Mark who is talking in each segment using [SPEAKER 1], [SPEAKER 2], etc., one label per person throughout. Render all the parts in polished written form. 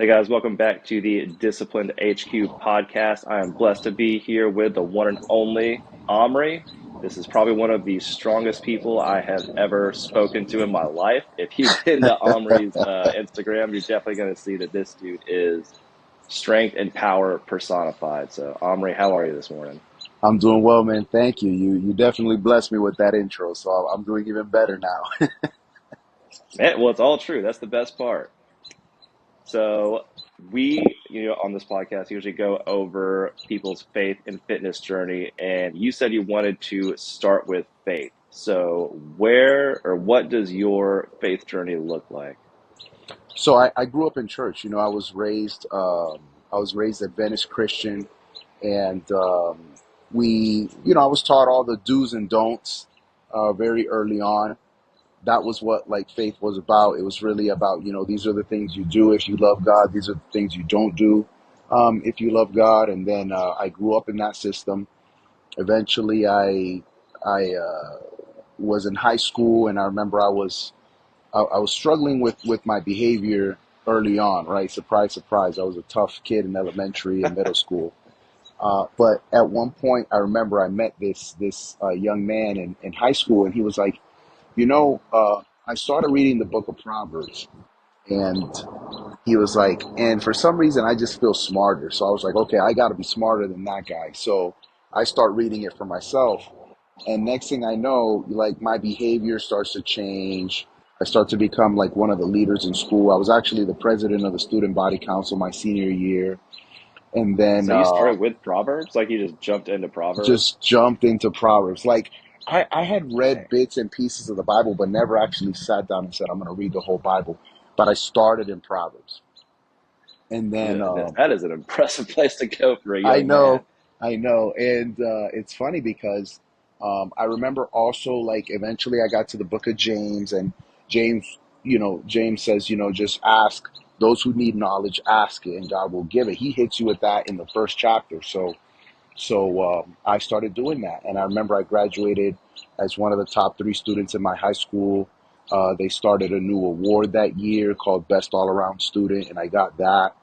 [SPEAKER 1] Hey guys, welcome back to the Disciplined HQ podcast. I am blessed to be here with the one and only Omri. This is probably one of the strongest people I have ever spoken to in my life. If you've been to Omri's Instagram, you're definitely going to see that this dude is strength and power personified. So, Omri, how are you this morning?
[SPEAKER 2] I'm doing well, man. Thank you. You definitely blessed me with that intro, so I'm doing even better now.
[SPEAKER 1] Man, well, it's all true. That's the best part. So on this podcast usually go over people's faith and fitness journey, and you said you wanted to start with faith. So where or what does your faith journey look like?
[SPEAKER 2] So I grew up in church. I was raised Adventist Christian, and I was taught all the do's and don'ts very early on. That was what like faith was about. It was really about, these are the things you do if you love God. These are the things you don't do if you love God. And then I grew up in that system. Eventually, I was in high school, and I remember I was struggling with my behavior early on, right? Surprise, surprise. I was a tough kid in elementary and middle school. But at one point, I remember I met this young man in high school, and he was like, I started reading the book of Proverbs, and he was like, and for some reason, I just feel smarter. So I was like, okay, I got to be smarter than that guy. So I start reading it for myself. And next thing I know, like my behavior starts to change. I start to become like one of the leaders in school. I was actually the president of the student body council my senior year. And then
[SPEAKER 1] So you started with Proverbs, like you just jumped into Proverbs?
[SPEAKER 2] just jumped into Proverbs. Like I had read
[SPEAKER 1] Dang.
[SPEAKER 2] bits and pieces of the Bible, but never actually sat down and said, I'm going to read the whole Bible. But I started in Proverbs. And then
[SPEAKER 1] Yeah, that is an impressive place to go for a
[SPEAKER 2] I
[SPEAKER 1] young man.
[SPEAKER 2] know, I know. And it's funny because I remember also, like, eventually I got to the book of James, and James, James says, just ask those who need knowledge, ask it, and God will give it. He hits you with that in the first chapter. So I started doing that. And I remember I graduated as one of the top three students in my high school. They started a new award that year called Best All Around Student, and I got that.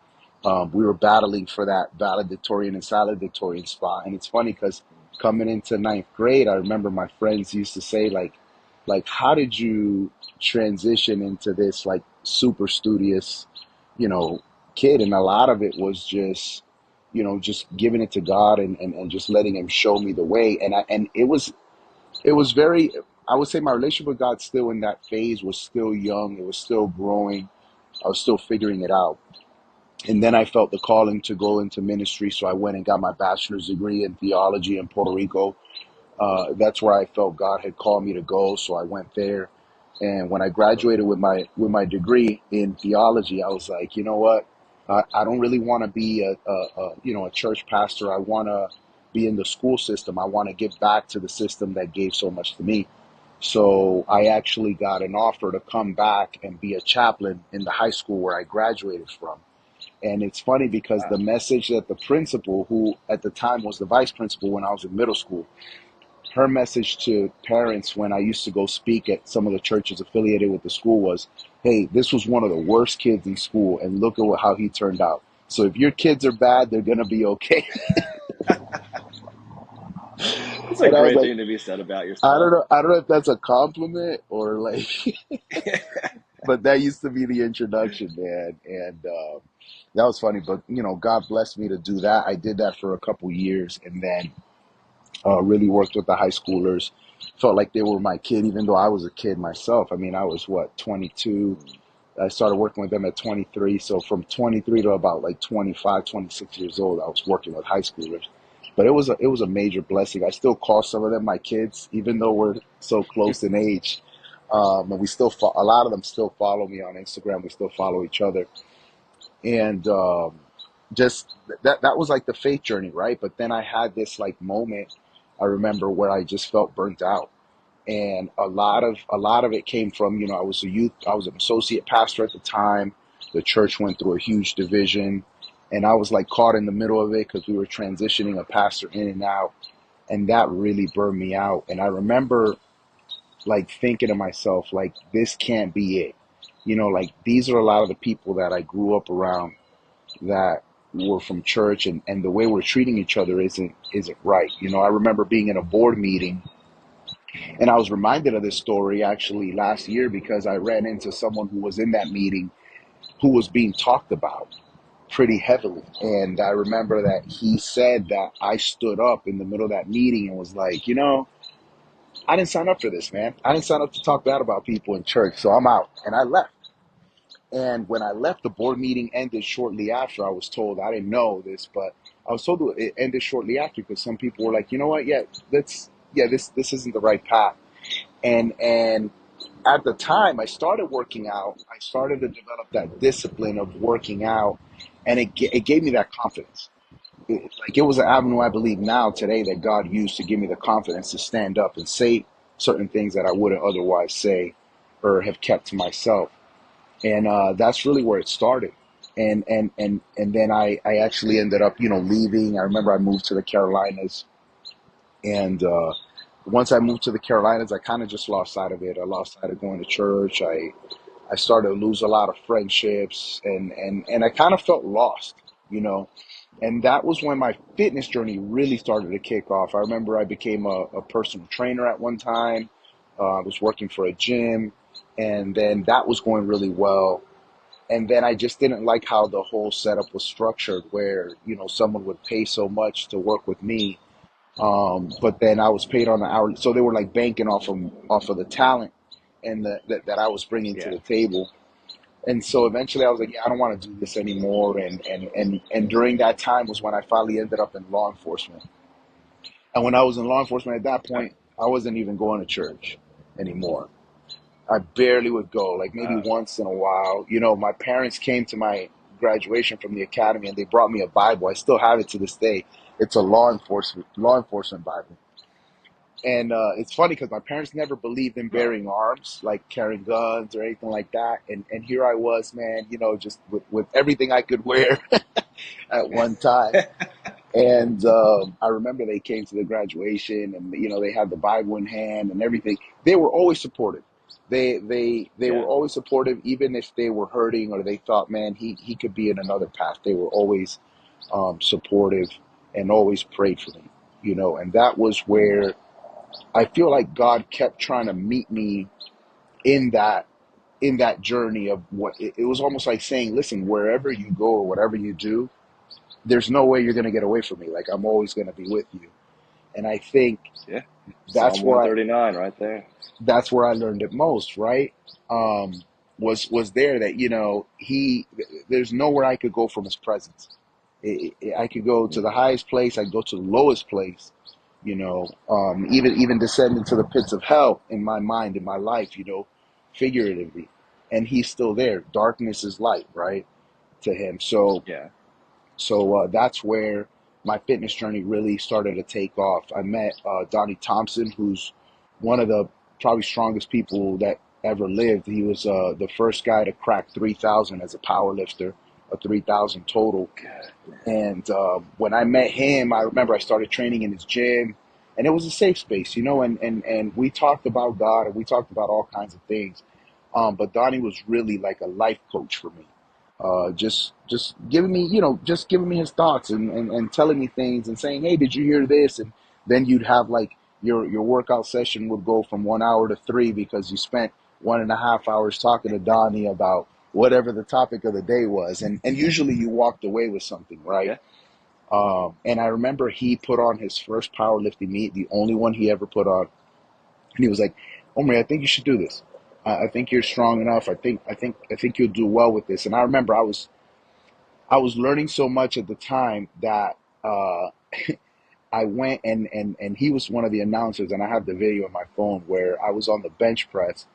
[SPEAKER 2] We were battling for that valedictorian and salutatorian spot. And it's funny because coming into ninth grade, I remember my friends used to say, like, how did you transition into this like super studious, you know, kid? And a lot of it was just giving it to God, and just letting him show me the way. And it was very, I would say my relationship with God still in that phase was still young. It was still growing. I was still figuring it out. And then I felt the calling to go into ministry. So I went and got my bachelor's degree in theology in Puerto Rico. That's where I felt God had called me to go. So I went there. And when I graduated with my degree in theology, I was like, you know what? I don't really want to be a church pastor. I want to be in the school system. I want to give back to the system that gave so much to me. So I actually got an offer to come back and be a chaplain in the high school where I graduated from. And it's funny because the
[SPEAKER 1] Wow.
[SPEAKER 2] message that the principal, who at the time was the vice principal when I was in middle school, her message to parents when I used to go speak at some of the churches affiliated with the school was, hey, this was one of the worst kids in school, and look at how he turned out. So if your kids are bad, they're going to be okay.
[SPEAKER 1] That's a
[SPEAKER 2] And I was
[SPEAKER 1] great
[SPEAKER 2] like,
[SPEAKER 1] thing to be said about
[SPEAKER 2] I don't
[SPEAKER 1] yourself.
[SPEAKER 2] know. I don't know if that's a compliment or like, but that used to be the introduction, man. And that was funny. But, God blessed me to do that. I did that for a couple years, and then really worked with the high schoolers. Felt like they were my kid, even though I was a kid myself. I mean, I was what, 22. I started working with them at 23. So from 23 to about like 25, 26 years old, I was working with high schoolers. But it was a major blessing. I still call some of them my kids, even though we're so close in age. And we still a lot of them still follow me on Instagram. We still follow each other, and just that was like the faith journey, right? But then I had this like moment, I remember, where I just felt burnt out. And a lot of it came from, I was a youth, I was an associate pastor at the time. The church went through a huge division, and I was like caught in the middle of it because we were transitioning a pastor in and out, and that really burned me out. And I remember like thinking to myself, like, this can't be it. Like, these are a lot of the people that I grew up around. that were from church, and the way we're treating each other isn't right. I remember being in a board meeting, and I was reminded of this story actually last year because I ran into someone who was in that meeting who was being talked about pretty heavily. And I remember that he said that I stood up in the middle of that meeting and was like, I didn't sign up for this, man. I didn't sign up to talk bad about people in church, so I'm out. And I left. And when I left, the board meeting ended shortly after. I was told, I didn't know this, but I was told it ended shortly after because some people were like, you know what? This isn't the right path. And at the time I started working out, I started to develop that discipline of working out, and it gave me that confidence. It was an avenue, I believe now today, that God used to give me the confidence to stand up and say certain things that I wouldn't otherwise say or have kept to myself. And that's really where it started. And then I actually ended up leaving. I remember I moved to the Carolinas, and once I moved to the Carolinas, I kind of just lost sight of it. I lost sight of going to church. I started to lose a lot of friendships, and I kind of felt lost, you know. And that was when my fitness journey really started to kick off. I remember I became a personal trainer at one time. I was working for a gym, and then that was going really well. And then I just didn't like how the whole setup was structured, where someone would pay so much to work with me, but then I was paid on the hour, so they were like banking off of the talent and that I was bringing to
[SPEAKER 1] Yeah.
[SPEAKER 2] the table. And so eventually I was like, yeah, I don't want to do this anymore. And during that time was when I finally ended up in law enforcement. And when I was in law enforcement at that
[SPEAKER 1] Okay.
[SPEAKER 2] point, I wasn't even going to church anymore. I barely would go, like maybe
[SPEAKER 1] Uh,
[SPEAKER 2] once in a while. My parents came to my graduation from the academy and they brought me a Bible. I still have it to this day. It's a law enforcement Bible. And it's funny because my parents never believed in
[SPEAKER 1] huh.
[SPEAKER 2] bearing arms, like carrying guns or anything like that. And here I was, man, just with everything I could wear at one time. And I remember they came to the graduation, and they had the Bible in hand and everything. They were always supportive. They were
[SPEAKER 1] Yeah.
[SPEAKER 2] always supportive, even if they were hurting or they thought, man, he could be in another path. They were always supportive and always prayed for me. And that was where I feel like God kept trying to meet me in that journey of what it was almost like saying, listen, wherever you go or whatever you do, there's no way you're going to get away from me. Like I'm always going to be with you. And I think
[SPEAKER 1] Yeah.
[SPEAKER 2] that's
[SPEAKER 1] Psalm
[SPEAKER 2] where I
[SPEAKER 1] 139 right there.
[SPEAKER 2] that's where I learned it most, right? Was there that there's nowhere I could go from his presence. I could go to
[SPEAKER 1] Mhm.
[SPEAKER 2] the highest place, I could go to the lowest place, even descend into the pits of hell in my mind, in my life, figuratively, and he's still there. Darkness is light, right, to him.
[SPEAKER 1] Yeah.
[SPEAKER 2] So that's where my fitness journey really started to take off. I met Donnie Thompson, who's one of the probably strongest people that ever lived. He was the first guy to crack 3,000 as a power lifter, a 3,000 total.
[SPEAKER 1] Good.
[SPEAKER 2] And when I met him, I remember I started training in his gym, and it was a safe space, and we talked about God and we talked about all kinds of things. But Donnie was really like a life coach for me. Just giving me, just giving me his thoughts and telling me things and saying, hey, did you hear this? And then you'd have like your workout session would go from 1 hour to three because you spent 1.5 hours talking to Donnie about whatever the topic of the day was. And usually you walked away with something, right?
[SPEAKER 1] Yeah.
[SPEAKER 2] And I remember he put on his first powerlifting meet, the only one he ever put on. And he was like, Omri, I think you should do this. I think you're strong enough. I think you'll do well with this. And I remember I was learning so much at the time that I went and he was one of the announcers, and I have the video on my phone where I was on the bench press.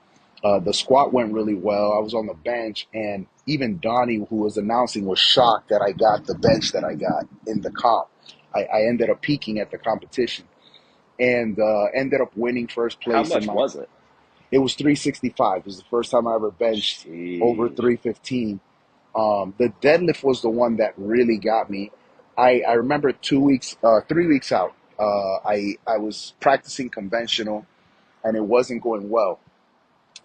[SPEAKER 2] The squat went really well. I was on the bench, and even Donnie, who was announcing, was shocked that I got the bench that I got in the comp. I ended up peaking at the competition and ended up winning first
[SPEAKER 1] How
[SPEAKER 2] place in
[SPEAKER 1] much
[SPEAKER 2] my.
[SPEAKER 1] was it?
[SPEAKER 2] It was 365. It was the first time I ever benched over
[SPEAKER 1] Sheesh.
[SPEAKER 2] 315. The deadlift was the one that really got me. I remember 2 weeks, 3 weeks out, I was practicing conventional and it wasn't going well.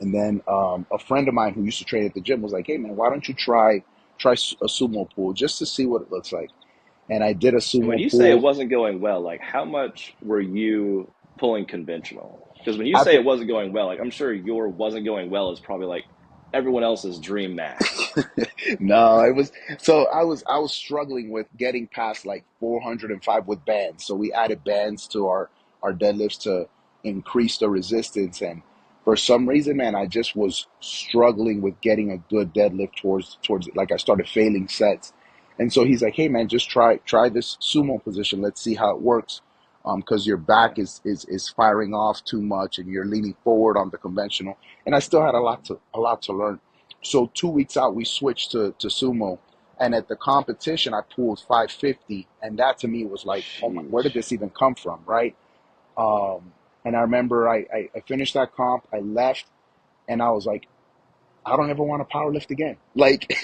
[SPEAKER 2] And then a friend of mine who used to train at the gym was like, hey man, why don't you try try a sumo pull just to see what it looks like. And I did a
[SPEAKER 1] And when
[SPEAKER 2] sumo
[SPEAKER 1] you say it
[SPEAKER 2] pull.
[SPEAKER 1] wasn't going well, like how much were you pulling conventional? Because when you
[SPEAKER 2] At
[SPEAKER 1] say
[SPEAKER 2] the
[SPEAKER 1] it wasn't going well, like I'm sure your wasn't going well is probably like everyone else's dream max.
[SPEAKER 2] No, it was so I was struggling with getting past like 405 with bands. So we added bands to our deadlifts to increase the resistance, and for some reason, man, I just was struggling with getting a good deadlift towards like I started failing sets. And so he's like, "Hey man, just try this sumo position. Let's see how it works." Because your
[SPEAKER 1] Yeah.
[SPEAKER 2] back is firing off too much and you're leaning forward on the conventional. And I still had a lot to learn. So 2 weeks out, we switched to sumo, and at the competition, I pulled 550, and that to me was like, oh my, where did
[SPEAKER 1] Sheesh.
[SPEAKER 2] this even come from, right? And I remember I finished that comp, I left, and I was like, I don't ever want to power lift again. Like,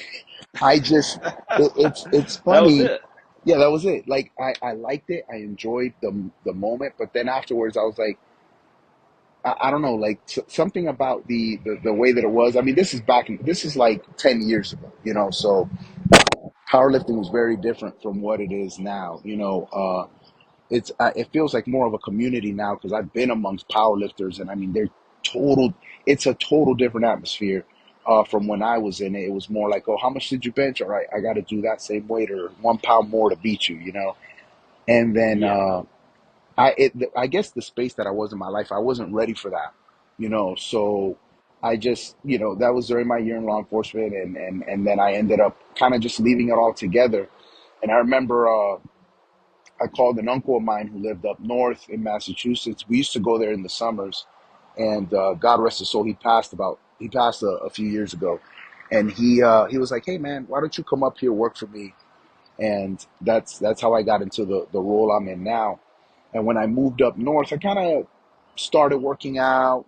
[SPEAKER 2] I just, it's
[SPEAKER 1] That was
[SPEAKER 2] funny.
[SPEAKER 1] it.
[SPEAKER 2] Yeah, that was it. Like, I liked it, I enjoyed the moment, but then afterwards, I was like, I don't know, like something about the way that it was. I mean, this is like 10 years ago, so powerlifting was very different from what it is now. It feels like more of a community now because I've been amongst powerlifters, and I mean, total, it's a total different atmosphere. From when I was in it, it was more like, oh, how much did you bench? All right, I got to do that same weight or 1 pound more to beat you. And then,
[SPEAKER 1] Yeah.
[SPEAKER 2] I guess the space that I was in my life, I wasn't ready for that. So I just, that was during my year in law enforcement, and then I ended up kind of just leaving it all together. And I remember I called an uncle of mine who lived up north in Massachusetts. We used to go there in the summers, and God rest his soul, he passed a few years ago, and he was like, hey man, why don't you come up here work for me? And that's how I got into the role I'm in now. And when I moved up north, I kind of started working out,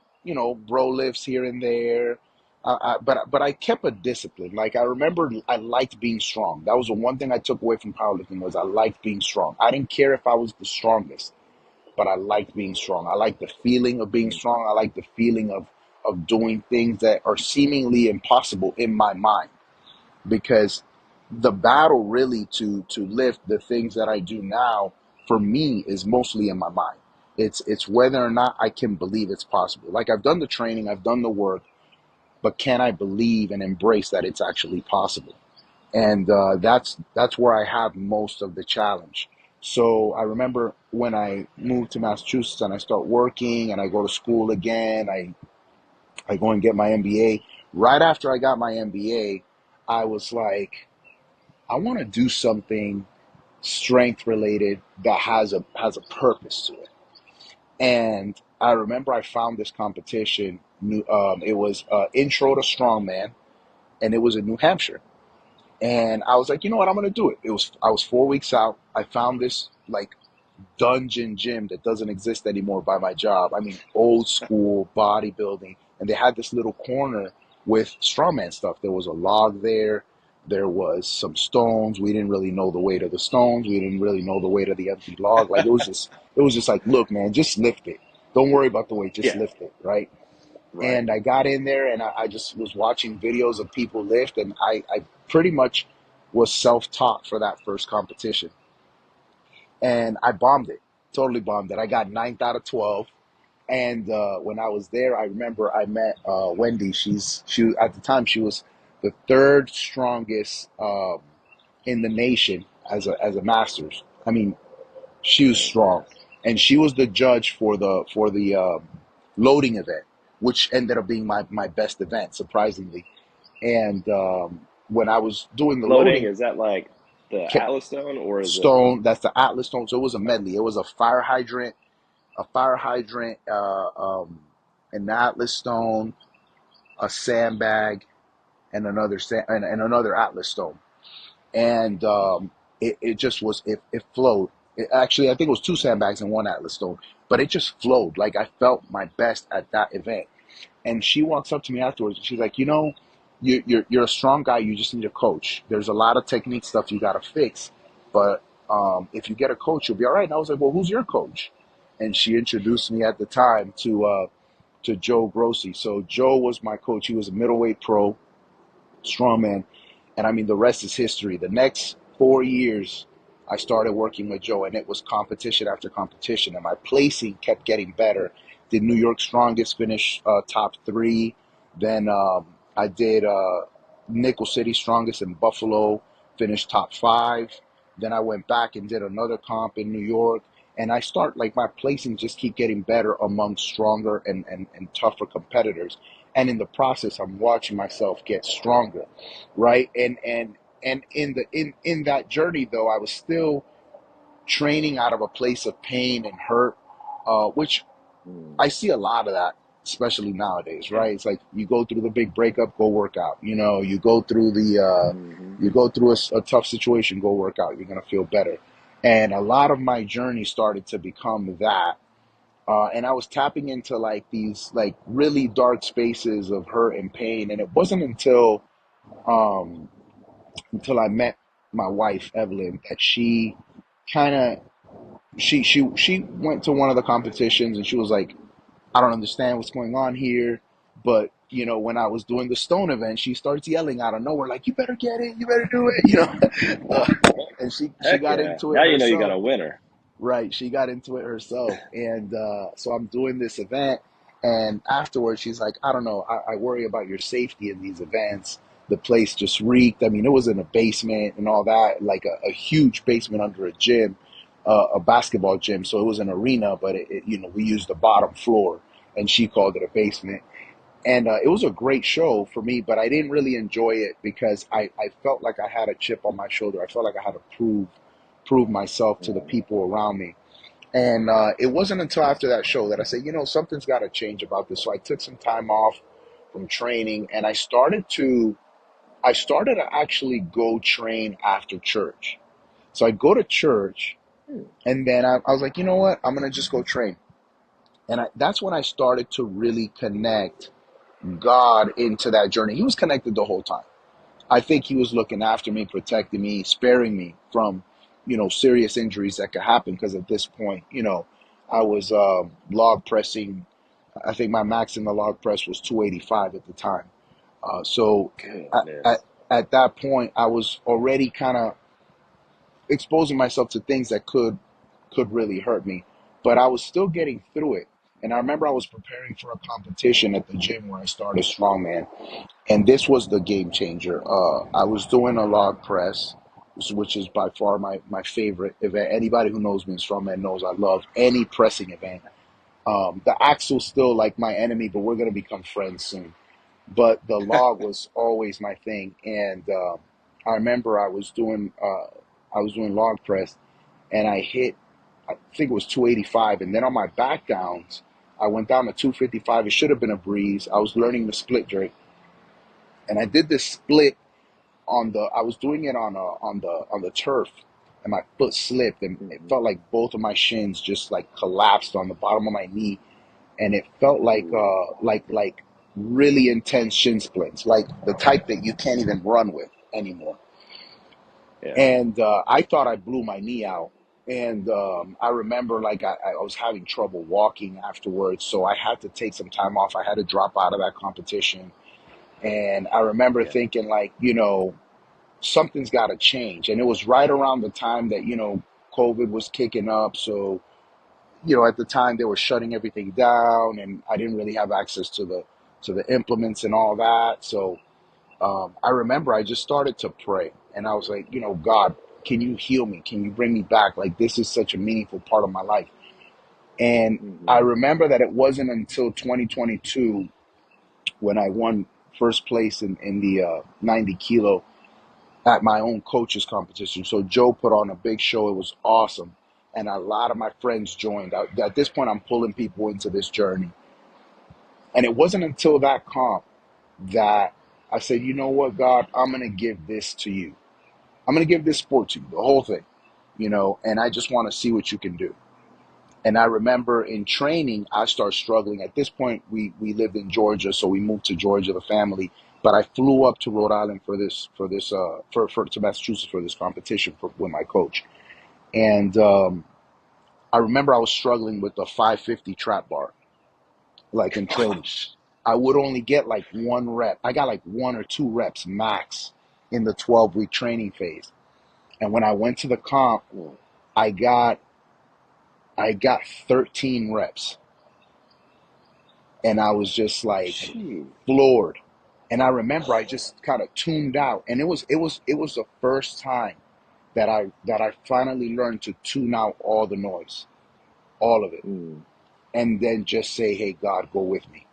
[SPEAKER 2] bro lifts here and there. But I kept a discipline. Like I remember, I liked being strong. That was the one thing I took away from powerlifting was I liked being strong. I didn't care if I was the strongest, but I liked being strong. I liked the feeling of being
[SPEAKER 1] Mhm.
[SPEAKER 2] strong. I liked the feeling of doing things that are seemingly impossible in my mind, because the battle really to lift the things that I do now for me is mostly in my mind. It's whether or not I can believe it's possible. Like I've done the training, I've done the work, but can I believe and embrace that it's actually possible? And that's where I have most of the challenge. So I remember when I moved to Massachusetts and I start working and I go to school again, I go and get my MBA. Right after I got my MBA, I was like, I want to do something strength related that has a purpose to it. And I remember I found this competition. It was Intro to Strongman, and it was in New Hampshire. And I was like, you know what, I'm gonna do it. I was 4 weeks out. I found this like dungeon gym that doesn't exist anymore by my job. I mean, old school bodybuilding. And they had this little corner with strongman stuff. There was a log there. There was some stones. We didn't really know the weight of the stones. We didn't really know the weight of the empty log. Like it was just like, look, man, just lift it. Don't worry about the weight. Just
[SPEAKER 1] Yeah.
[SPEAKER 2] lift it, right?
[SPEAKER 1] Right.
[SPEAKER 2] And I got in there and I just was watching videos of people lift, and I pretty much was self-taught for that first competition, and I bombed it, totally bombed it. I got ninth out of 12. And when I was there, I remember I met Wendy. She at the time she was the third strongest in the nation as a masters. I mean, she was strong, and she was the judge for the loading event, which ended up being my best event, surprisingly. And when I was doing the
[SPEAKER 1] Loading,
[SPEAKER 2] loading,
[SPEAKER 1] is that like the Atlas Stone or is it
[SPEAKER 2] stone, that's the Atlas stone. So it was a medley. It was a fire hydrant, an Atlas stone, a sandbag, and another Atlas stone. And it just was it flowed. Actually, I think it was two sandbags and one Atlas stone, but it just flowed. Like I felt my best at that event. And she walks up to me afterwards and she's like, you're a strong guy. You just need a coach. There's a lot of technique stuff you got to fix, but if you get a coach, you'll be all right. And I was like, well, who's your coach? And she introduced me at the time to Joe Grossi. So Joe was my coach. He was a middleweight pro strongman, And I mean, the rest is history. The next 4 years, I started working with Joe, and it was competition after competition, and my placing kept getting better. Did New York Strongest, finish top three. Then I did Nickel City Strongest in Buffalo, finished top five. Then I went back and did another comp in New York. And I start like my placing just keep getting better among stronger and tougher competitors. And in the process, I'm watching myself get stronger, right? And in that journey though, I was still training out of a place of pain and hurt, which
[SPEAKER 1] Mm.
[SPEAKER 2] I see a lot of that, especially nowadays,
[SPEAKER 1] Yeah.
[SPEAKER 2] right? It's like you go through the big breakup, go work out. You know, you go through
[SPEAKER 1] Hmm.
[SPEAKER 2] you go through a tough situation, go work out. You're gonna feel better. And a lot of my journey started to become that. And I was tapping into like these like really dark spaces of hurt and pain. And it wasn't um, until I met my wife Evelyn that she kind of she went to one of the competitions and she was like, I don't understand what's going on here. But you know, when I was doing the stone event, she starts yelling out of nowhere, like, "You better get it, you better do it," you know. And she
[SPEAKER 1] Heck
[SPEAKER 2] got
[SPEAKER 1] yeah.
[SPEAKER 2] into it
[SPEAKER 1] Now you know you got
[SPEAKER 2] herself.
[SPEAKER 1] a winner.
[SPEAKER 2] Right, she got into it herself, and so I'm doing this event, and afterwards she's like, "I don't know, I worry about your safety in these events." The place just reeked. I mean, it was in a basement and all that, like a huge basement under a gym, a basketball gym. So it was an arena, but you know, we used the bottom floor, and she called it a basement. And it was a great show for me, but I didn't really enjoy it because I felt like I had a chip on my shoulder. I felt like I had to prove myself to the
[SPEAKER 1] Mm.
[SPEAKER 2] people around me. And it wasn't until after that show that I said, you know, something's got to change about this. So I took some time off from training, and I started to actually go train after church. So I'd go to church,
[SPEAKER 1] Mm.
[SPEAKER 2] and then I was like, you know what, I'm gonna just go train. And that's when I started to really connect God into that journey. He was connected the whole time. I think he was looking after me, protecting me, sparing me from, you know, serious injuries that could happen. Because at this point, you know, I was log pressing. I think my max in the log press was 285 at the time. So at, at,
[SPEAKER 1] Goodness.
[SPEAKER 2] at that point, I was already kind of exposing myself to things that could really hurt me, but I was still getting through it. And I remember I was preparing for a competition at the gym where I started strongman, and this was the game changer. I was doing a log press, which is by far my favorite event. Anybody who knows me in strongman knows I love any pressing event. The axle's still like my enemy, but we're gonna become friends soon. But the log was always my thing, and I remember I was doing log press, and I hit, I think it was 285, and then on my back downs, I went down to 255. It should have been a breeze. I was learning the split jerk, and I did this split I was doing it on the turf, and my foot slipped, and it
[SPEAKER 1] Hmm.
[SPEAKER 2] felt like both of my shins just like collapsed on the bottom of my knee, and it felt like
[SPEAKER 1] Ooh.
[SPEAKER 2] really intense shin splints, like the type that you can't even run with anymore.
[SPEAKER 1] Yeah.
[SPEAKER 2] And I thought I blew my knee out. And I remember like I was having trouble walking afterwards, so I had to take some time off. I had to drop out of that competition. And I remember
[SPEAKER 1] Yeah.
[SPEAKER 2] thinking like, you know, something's got to change. And it was right around the time that, you know, COVID was kicking up. So, you know, at the time they were shutting everything down, and I didn't really have access to the implements and all that. So I remember I just started to pray, and I was like, you know, God, can you heal me? Can you bring me back? Like, this is such a meaningful part of my life. And I
[SPEAKER 1] Hmm.
[SPEAKER 2] remember that it wasn't until 2022 when I won first place in the 90 kilo at my own coaches competition. So Joe put on a big show. It was awesome. And a lot of my friends joined. At this point, I'm pulling people into this journey. And it wasn't until that comp that I said, you know what, God, I'm going to give this to you. I'm going to give this sport to you, the whole thing, you know, and I just want to see what you can do. And I remember in training, I started struggling. At this point, we lived in Georgia, so we moved to Georgia, the family. But I flew up to Rhode Island for to Massachusetts for this competition with my coach. And I remember I was struggling with the 550 trap bar, like in training.
[SPEAKER 1] Gosh.
[SPEAKER 2] I would only get like one rep. I got like one or two reps max. in the 12-week training phase. And when I went to the comp,
[SPEAKER 1] Well,
[SPEAKER 2] I got I got 13 reps, and I was just like
[SPEAKER 1] gee.
[SPEAKER 2] floored. And I remember I just kind of tuned out, and it was the first time that I finally learned to tune out all the noise, all of it,
[SPEAKER 1] Mm,
[SPEAKER 2] and then just say, "Hey, God, go with me."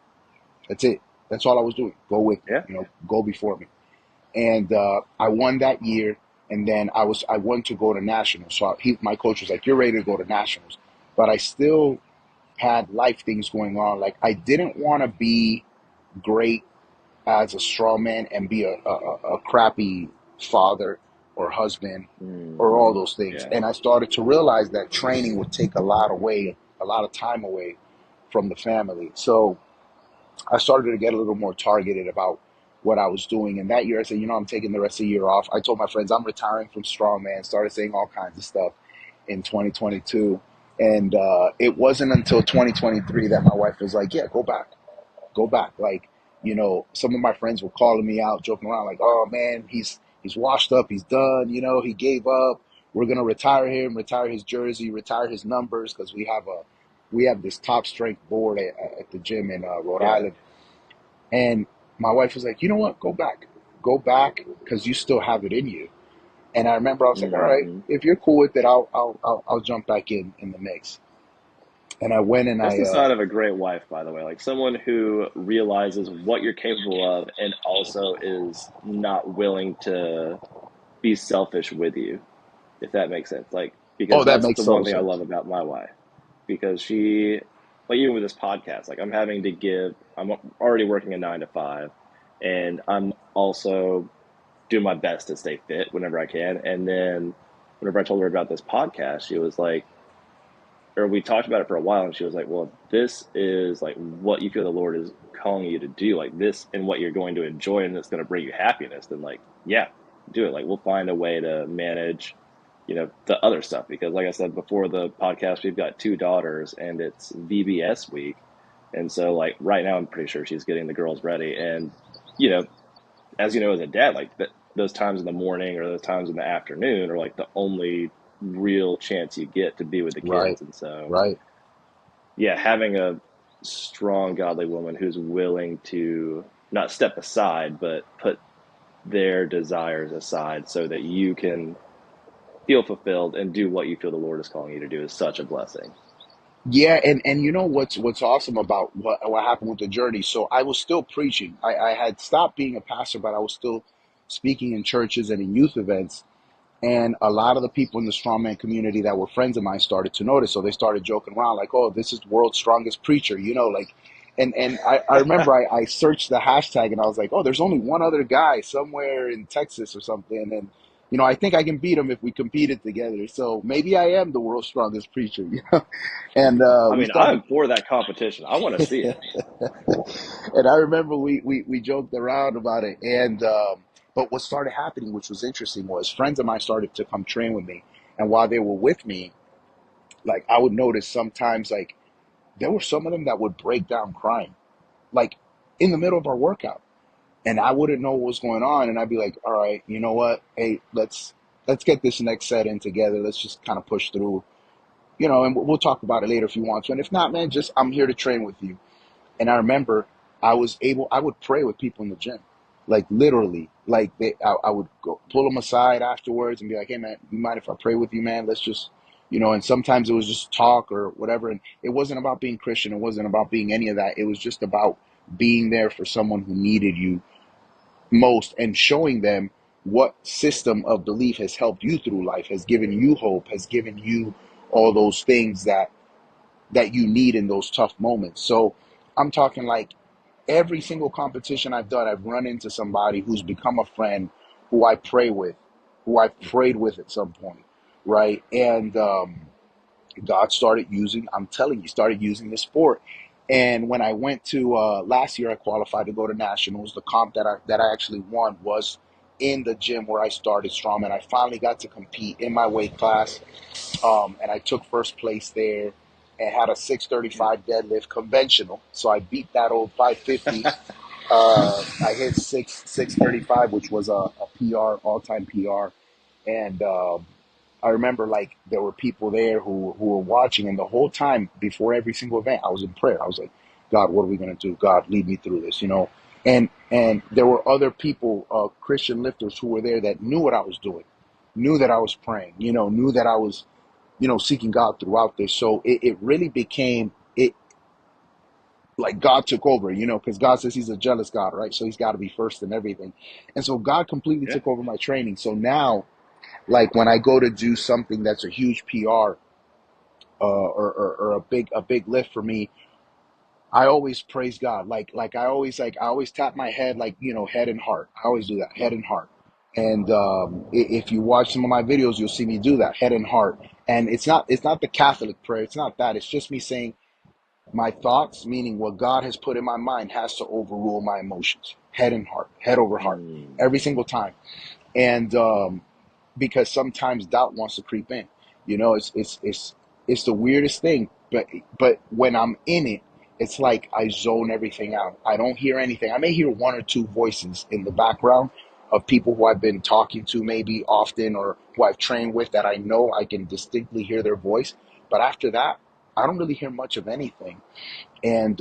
[SPEAKER 2] That's it. That's all I was doing. Go with me,
[SPEAKER 1] yeah.
[SPEAKER 2] go before me. And I won that year, and then I wanted to go to nationals. So my coach was like, "You're ready to go to nationals," but I still had life things going on. Like I didn't want to be great as a strongman and be a crappy father or husband or all
[SPEAKER 1] Hmm.
[SPEAKER 2] those things.
[SPEAKER 1] Yeah.
[SPEAKER 2] And I started to realize that training would take a lot of time away from the family. So I started to get a little more targeted about what I was doing. And that year I said, I'm taking the rest of the year off. I told my friends I'm retiring from strongman, started saying all kinds of stuff in 2022. And it wasn't until 2023 that my wife was like, yeah, go back, go back. Like, some of my friends were calling me out, joking around, like, oh man, he's washed up, he's done, he gave up. We're gonna retire him, retire his jersey, retire his numbers, because we have this top strength board at the gym in Rhode
[SPEAKER 1] Yeah.
[SPEAKER 2] Island. And my wife was like, you know what, go back, because you still have it in you. And I remember I was like, all right,
[SPEAKER 1] Hmm.
[SPEAKER 2] if you're cool with it, I'll jump back in the mix. And I went and
[SPEAKER 1] That's
[SPEAKER 2] I
[SPEAKER 1] the sign of a great wife, by the way. Like someone who realizes what you're capable of and also is not willing to be selfish with you, if that makes sense. Like, because
[SPEAKER 2] oh, that
[SPEAKER 1] that's
[SPEAKER 2] makes
[SPEAKER 1] the one
[SPEAKER 2] total
[SPEAKER 1] thing I love
[SPEAKER 2] sense.
[SPEAKER 1] about my wife. Because she, like, even with this podcast, like, I'm already working a 9 to 5, and I'm also doing my best to stay fit whenever I can. And then whenever I told her about this podcast, she was like, or we talked about it for a while, and she was like, well, this is like what you feel the Lord is calling you to do, like this and what you're going to enjoy, and it's going to bring you happiness. Then, like, yeah, do it. Like, we'll find a way to manage, the other stuff. Because, like I said before the podcast, we've got 2 daughters, and it's VBS week. And so, like, right now, I'm pretty sure she's getting the girls ready. And, you know, as you know, as a dad, like those times in the morning or those times in the afternoon are like the only real chance you get to be with the
[SPEAKER 2] Right,
[SPEAKER 1] kids. And so,
[SPEAKER 2] right.
[SPEAKER 1] yeah, having a strong, godly woman who's willing to not step aside, but put their desires aside so that you can feel fulfilled and do what you feel the Lord is calling you to do is such a blessing.
[SPEAKER 2] Yeah, and what's awesome about what happened with the journey. So I was still preaching. I had stopped being a pastor, but I was still speaking in churches and in youth events. And a lot of the people in the strongman community that were friends of mine started to notice. So they started joking around like, "Oh, this is the world's strongest preacher," like. And I remember I searched the hashtag and I was like, "Oh, there's only one other guy somewhere in Texas or something." And I think I can beat him if we competed together. So maybe I am the world's strongest preacher. And
[SPEAKER 1] I
[SPEAKER 2] we
[SPEAKER 1] mean,
[SPEAKER 2] started.
[SPEAKER 1] I'm for that competition. I want to see it.
[SPEAKER 2] And I remember we joked around about it. And but what started happening, which was interesting, was friends of mine started to come train with me. And while they were with me, like I would notice sometimes, like there were some of them that would break down crying, like in the middle of our workout, and I wouldn't know what was going on. And I'd be like, all right, you know what? Hey, let's get this next set in together. Let's just kind of push through, and we'll talk about it later if you want to. And if not, man, just I'm here to train with you. And I remember I would pray with people in the gym, like literally, like I would go pull them aside afterwards and be like, hey man, you mind if I pray with you, man? Let's just, and sometimes it was just talk or whatever. And it wasn't about being Christian. It wasn't about being any of that. It was just about being there for someone who needed you most and showing them what system of belief has helped you through life, has given you hope, has given you all those things that you need in those tough moments. So I'm talking like every single competition I've done, I've run into somebody who's become a friend who I pray with, who I've prayed with at some point, right? And God started using, I'm telling you, started using the sport. And when I went to last year, I qualified to go to nationals. The comp that I actually won was in the gym where I started strongman. I finally got to compete in my weight class, and I took first place there and had a 635 deadlift conventional. So I beat that old 550 I hit 635, which was a PR, all time PR, and I remember like there were people there who were watching, and the whole time before every single event, I was in prayer. I was like, God, what are we gonna do? God, lead me through this, you know. And there were other people, Christian lifters, who were there that knew what I was doing, knew that I was praying, you know, knew that I was, you know, seeking God throughout this. So it really became it like God took over, you know, because God says He's a jealous God, right? So He's got to be first in everything. And so God completely
[SPEAKER 1] Yeah.
[SPEAKER 2] took over my training. So now, like when I go to do something that's a huge PR, or a big lift for me, I always praise God. Like I always tap my head, like, you know, head and heart. I always do that, head and heart. And if you watch some of my videos, you'll see me do that, head and heart. And it's not the Catholic prayer. It's not that. It's just me saying my thoughts, meaning what God has put in my mind, has to overrule my emotions, head and heart, head over heart,
[SPEAKER 1] Mm.
[SPEAKER 2] every single time. And because sometimes doubt wants to creep in. You know, it's the weirdest thing. But when I'm in it, it's like I zone everything out. I don't hear anything. I may hear one or two voices in the background of people who I've been talking to maybe often, or who I've trained with, that I know I can distinctly hear their voice. But after that, I don't really hear much of anything. And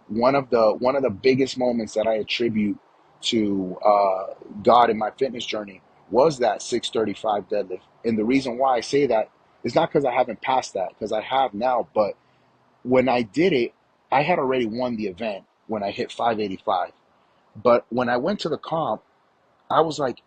[SPEAKER 2] one of the biggest moments that I attribute to God in my fitness journey was that 635 deadlift. And the reason why I say that is not because I haven't passed that, because I have now. But when I did it, I had already won the event when I hit 585. But when I went to the comp, I was like,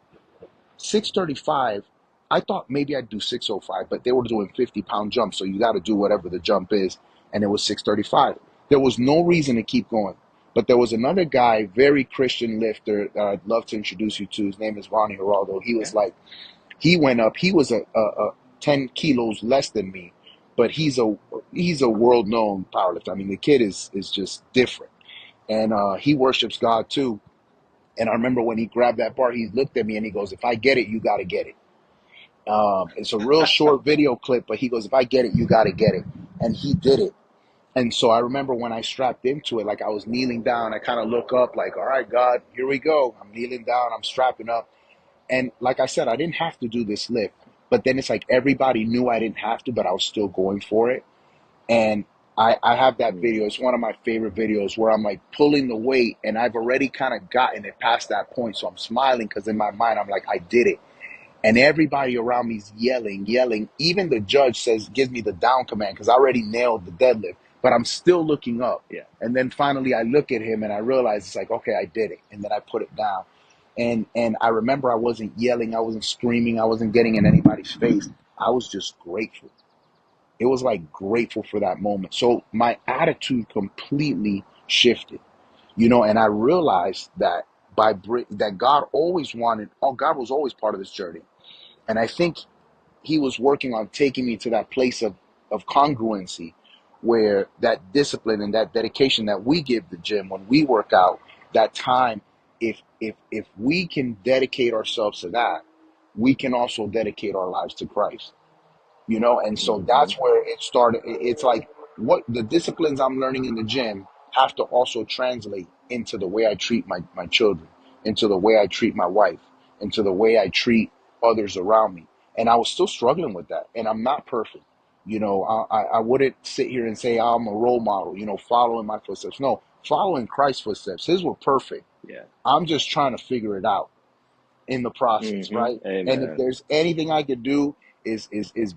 [SPEAKER 2] 635, I thought maybe I'd do 605, but they were doing 50-pound jumps, so you got to do whatever the jump is, and it was 635. There was no reason to keep going. But there was another guy, very Christian lifter, that I'd love to introduce you to. His name is Ronnie Geraldo. He
[SPEAKER 1] Yeah.
[SPEAKER 2] was like, he went up, he was a 10 kilos less than me, but he's a world known powerlifter. I mean, the kid is just different. And he worships God too. And I remember when he grabbed that bar, he looked at me and he goes, "If I get it, you got to get it." It's a real short video clip, but he goes, "If I get it, you got to get it." And he did it. And so I remember when I strapped into it, like I was kneeling down, I kind of look up like, "All right, God, here we go." I'm kneeling down, I'm strapping up. And like I said, I didn't have to do this lift, but then it's like everybody knew I didn't have to, but I was still going for it. And I have that video.
[SPEAKER 1] Mm.
[SPEAKER 2] It's one of my favorite videos where I'm like pulling the weight, and I've already kind of gotten it past that point. So I'm smiling because in my mind, I'm like, I did it. And everybody around me's yelling, yelling. Even the judge says, gives me the down command because I already nailed the deadlift, but I'm still looking up.
[SPEAKER 1] Yeah.
[SPEAKER 2] And then finally I look at him and I realize it's like, okay, I did it. And then I put it down. And I remember I wasn't yelling, I wasn't screaming, I wasn't getting in anybody's face. I was just grateful. It was like grateful for that moment. So my attitude completely shifted, you know, and I realized that that God always wanted, oh, God was always part of this journey. And I think He was working on taking me to that place of congruency, where that discipline and that dedication that we give the gym when we work out, that time, if we can dedicate ourselves to that, we can also dedicate our lives to Christ, you know. And so
[SPEAKER 1] Hmm.
[SPEAKER 2] that's where it started. It's like what the disciplines I'm learning in the gym have to also translate into the way I treat my children, into the way I treat my wife, into the way I treat others around me. And I was still struggling with that, and I'm not perfect, you know. I wouldn't sit here and say I'm a role model, you know, following my footsteps. No, following Christ's footsteps, his were perfect.
[SPEAKER 1] Yeah.
[SPEAKER 2] I'm just trying to figure it out in the process,
[SPEAKER 1] Hmm.
[SPEAKER 2] right? And if
[SPEAKER 1] Amen.
[SPEAKER 2] there's anything I could do, is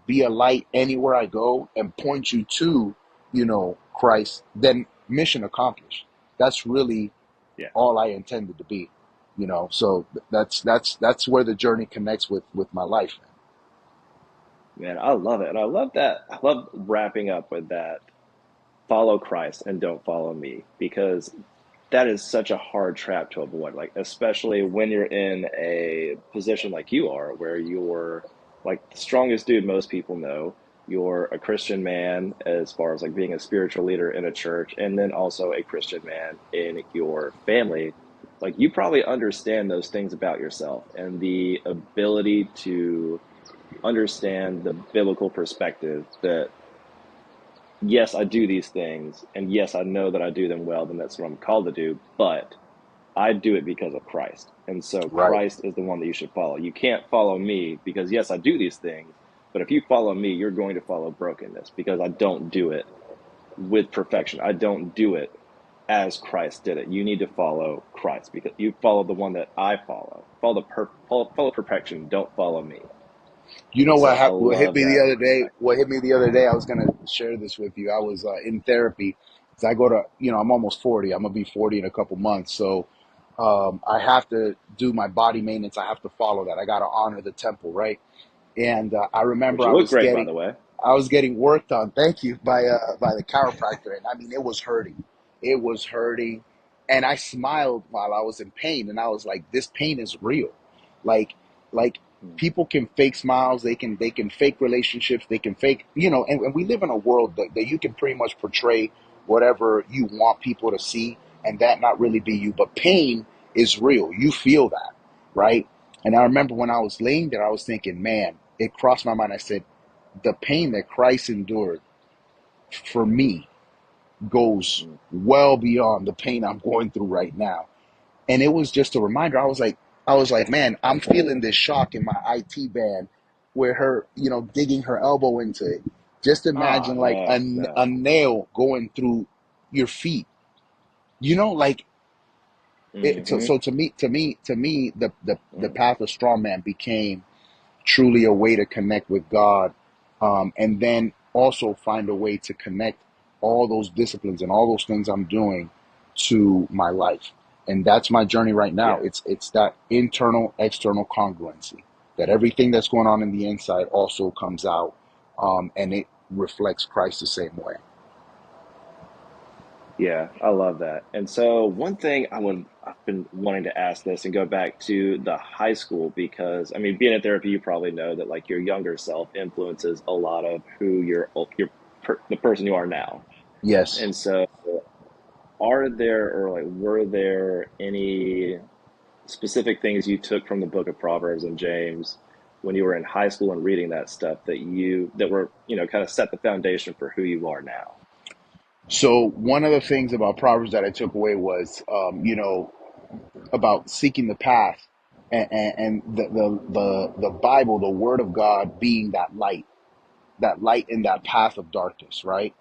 [SPEAKER 2] be a light anywhere I go and point you to, you know, Christ, then mission accomplished. That's really
[SPEAKER 1] Yeah.
[SPEAKER 2] all I intended to be, you know. So that's where the journey connects with my life.
[SPEAKER 1] Man, I love it. And I love that. I love wrapping up with that, follow Christ and don't follow me, because that is such a hard trap to avoid. Like, especially when you're in a position like you are, where you're like the strongest dude most people know. You're a Christian man, as far as like being a spiritual leader in a church, and then also a Christian man in your family. Like, you probably understand those things about yourself, and the ability to understand the biblical perspective that, yes, I do these things, and yes, I know that I do them well, then that's what I'm called to do, but I do it because of Christ. And so
[SPEAKER 2] Right.
[SPEAKER 1] Christ is the one that you should follow. You can't follow me because, yes, I do these things, but if you follow me, you're going to follow brokenness because I don't do it with perfection. I don't do it as Christ did it. You need to follow Christ because you follow the one that I follow. Follow perfection. Don't follow me.
[SPEAKER 2] You know
[SPEAKER 1] And
[SPEAKER 2] what
[SPEAKER 1] so I
[SPEAKER 2] what hit
[SPEAKER 1] love
[SPEAKER 2] me the
[SPEAKER 1] that
[SPEAKER 2] other day?
[SPEAKER 1] perspective.
[SPEAKER 2] What hit me the other day? I was gonna share this with you. I was in therapy. 'Cause I go to, I'm almost 40. I'm gonna be 40 in a couple months. So I have to do my body maintenance. I have to follow that. I got to honor the temple, right? And I remember
[SPEAKER 1] Which you look great, by the way.
[SPEAKER 2] I was getting worked on. Thank you, by the chiropractor, and I mean it was hurting. It was hurting, and I smiled while I was in pain, and I was like, "This pain is real." Like, like
[SPEAKER 1] Mm,
[SPEAKER 2] people can fake smiles. They can fake relationships. They can fake, and we live in a world that you can pretty much portray whatever you want people to see, and that not really be you. But pain is real. You feel that, right? And I remember when I was laying there, I was thinking, man, it crossed my mind. I said, the pain that Christ endured for me goes
[SPEAKER 1] mm.
[SPEAKER 2] well beyond the pain I'm going through right now. And it was just a reminder. I was like, man, I'm feeling this shock in my IT band where her, digging her elbow into it. Just
[SPEAKER 1] Ah,
[SPEAKER 2] imagine like
[SPEAKER 1] no,
[SPEAKER 2] a
[SPEAKER 1] no.
[SPEAKER 2] nail going through your feet. Like it. So,
[SPEAKER 1] Hmm.
[SPEAKER 2] so to me, the
[SPEAKER 1] Mm.
[SPEAKER 2] path of strongman became truly a way to connect with God, and then also find a way to connect all those disciplines and all those things I'm doing to my life. And that's my journey right now.
[SPEAKER 1] Yeah.
[SPEAKER 2] It's that internal external congruency, that everything that's going on in the inside also comes out, and it reflects Christ the same way.
[SPEAKER 1] Yeah, I love that. And so one thing I've been wanting to ask this and go back to the high school because I mean being in therapy you probably know that like your younger self influences a lot of who the person you are now.
[SPEAKER 2] Yes.
[SPEAKER 1] And so are there or like were there any specific things you took from the book of Proverbs and James when you were in high school and reading that stuff that were, kind of set the foundation for who you are now?
[SPEAKER 2] So one of the things about Proverbs that I took away was, about seeking the path, and the Bible, the Word of God, being that light in that path of darkness, right?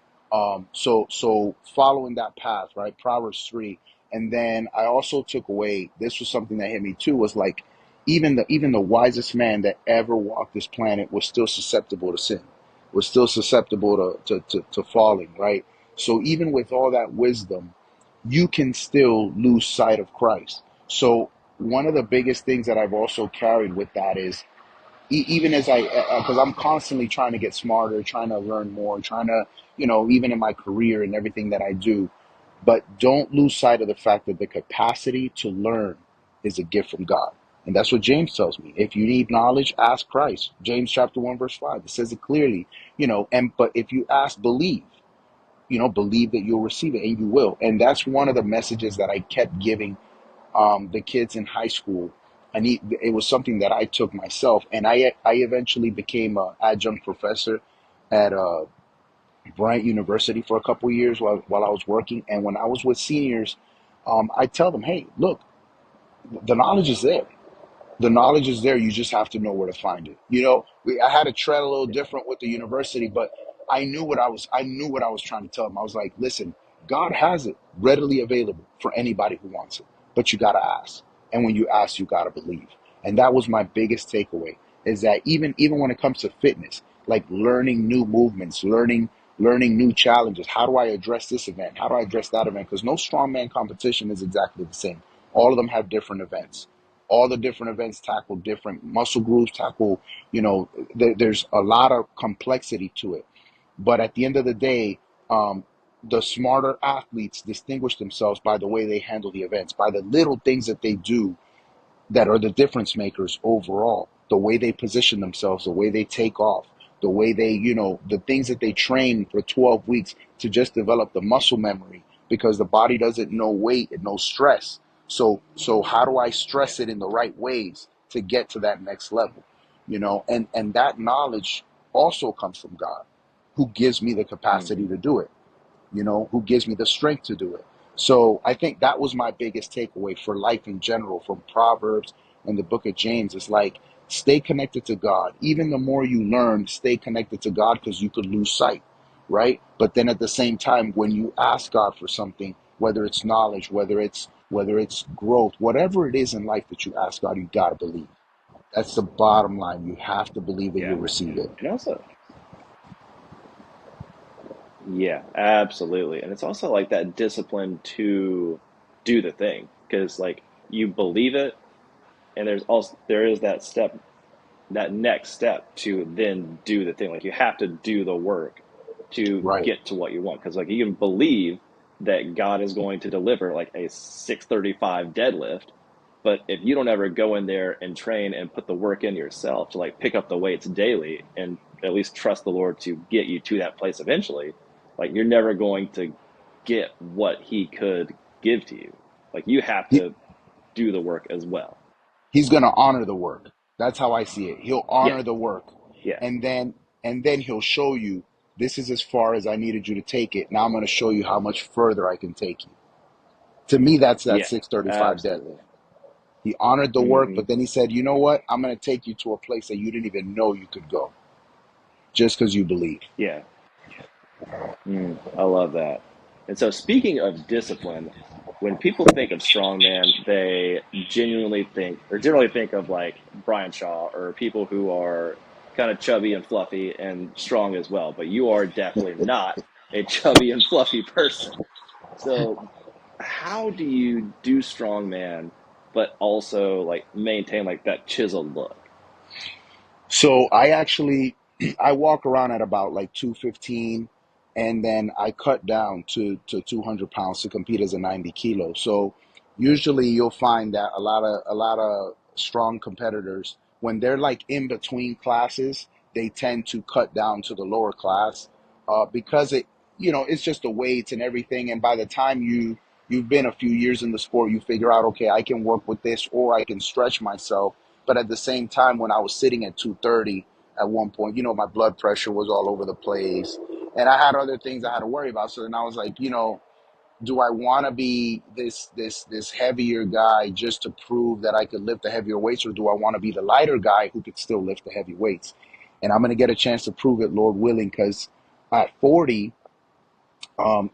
[SPEAKER 2] So following that path, right? Proverbs 3, and then I also took away. This was something that hit me too. Was like even the wisest man that ever walked this planet was still susceptible to sin, was still susceptible to falling, right? So even with all that wisdom, you can still lose sight of Christ. So one of the biggest things that I've also carried with that is, even as because I'm constantly trying to get smarter, trying to learn more, trying to, even in my career and everything that I do, but don't lose sight of the fact that the capacity to learn is a gift from God. And that's what James tells me. If you need knowledge, ask Christ. James chapter 1, verse 5. It says it clearly, but if you ask, believe, believe that you'll receive it, and you will. And that's one of the messages that I kept giving the kids in high school. It was something that I took myself, and I eventually became an adjunct professor at Bryant University for a couple of years while I was working. And when I was with seniors, I tell them, hey, look, the knowledge is there. The knowledge is there. You just have to know where to find it. I had to tread a little
[SPEAKER 1] Yeah.
[SPEAKER 2] different with the university, but I knew what I was trying to tell them. I was like, listen, God has it readily available for anybody who wants it, but you got to ask. And when you ask, you got to believe. And that was my biggest takeaway, is that even when it comes to fitness, like learning new movements, learning new challenges. How do I address this event? How do I address that event? Because no strongman competition is exactly the same. All of them have different events. All the different events tackle different muscle groups, tackle, there's a lot of complexity to it. But at the end of the day, um, the smarter athletes distinguish themselves by the way they handle the events, by the little things that they do that are the difference makers overall. The way they position themselves, the way they take off, the way the things that they train for 12 weeks to just develop the muscle memory, because the body doesn't know weight and no stress. So how do I stress it in the right ways to get to that next level? And that knowledge also comes from God, who gives me the capacity
[SPEAKER 1] Hmm.
[SPEAKER 2] to do it, who gives me the strength to do it. So I think that was my biggest takeaway for life in general from Proverbs and the book of James is like, stay connected to God. Even the more you learn, stay connected to God because you could lose sight, right? But then at the same time, when you ask God for something, whether it's knowledge, whether it's growth, whatever it is in life that you ask God, you gotta believe. That's the bottom line. You have to believe that
[SPEAKER 1] Yeah.
[SPEAKER 2] you'll receive it.
[SPEAKER 1] And also, yeah, absolutely. And it's also like that discipline to do the thing because like you believe it, and there is that step, that next step to then do the thing. Like you have to do the work to
[SPEAKER 2] Right.
[SPEAKER 1] get to what you want. Because like you can believe that God is going to deliver like a 635 deadlift, but if you don't ever go in there and train and put the work in yourself to like pick up the weights daily and at least trust the Lord to get you to that place eventually, like you're never going to get what He could give to you. Like you have
[SPEAKER 2] He,
[SPEAKER 1] to do the work as well.
[SPEAKER 2] he's going to honor the work. That's how I see it. He'll
[SPEAKER 1] Yeah,
[SPEAKER 2] honor the work,
[SPEAKER 1] yeah,
[SPEAKER 2] and then he'll show you, this is as far as I needed you to take it. Now I'm going to show you how much further I can take you. To me, that's that
[SPEAKER 1] yeah,
[SPEAKER 2] 635
[SPEAKER 1] absolutely.
[SPEAKER 2] deadlift. He honored the work,
[SPEAKER 1] Hmm.
[SPEAKER 2] but then he said, you know what? I'm going to take you to a place that you didn't even know you could go, just because you believe.
[SPEAKER 1] Yeah. I love that. And so, speaking of discipline, when people think of strongman, they generally think of like Brian Shaw or people who are kind of chubby and fluffy and strong as well. But you are definitely not a chubby and fluffy person. So, how do you do strongman, but also like maintain like that chiseled look?
[SPEAKER 2] So I actually I walk around at about like 215, and then I cut down to 200 pounds to compete as a 90 kilo. So usually you'll find that a lot of strong competitors, when they're like in between classes, they tend to cut down to the lower class, because it's just the weights and everything. And by the time you've been a few years in the sport, you figure out, okay, I can work with this, or I can stretch myself. But at the same time, when I was sitting at 230 at one point, my blood pressure was all over the place, and I had other things I had to worry about. So then I was like, do I want to be this heavier guy just to prove that I could lift the heavier weights, or do I want to be the lighter guy who could still lift the heavy weights? And I'm going to get a chance to prove it, Lord willing, because at 40,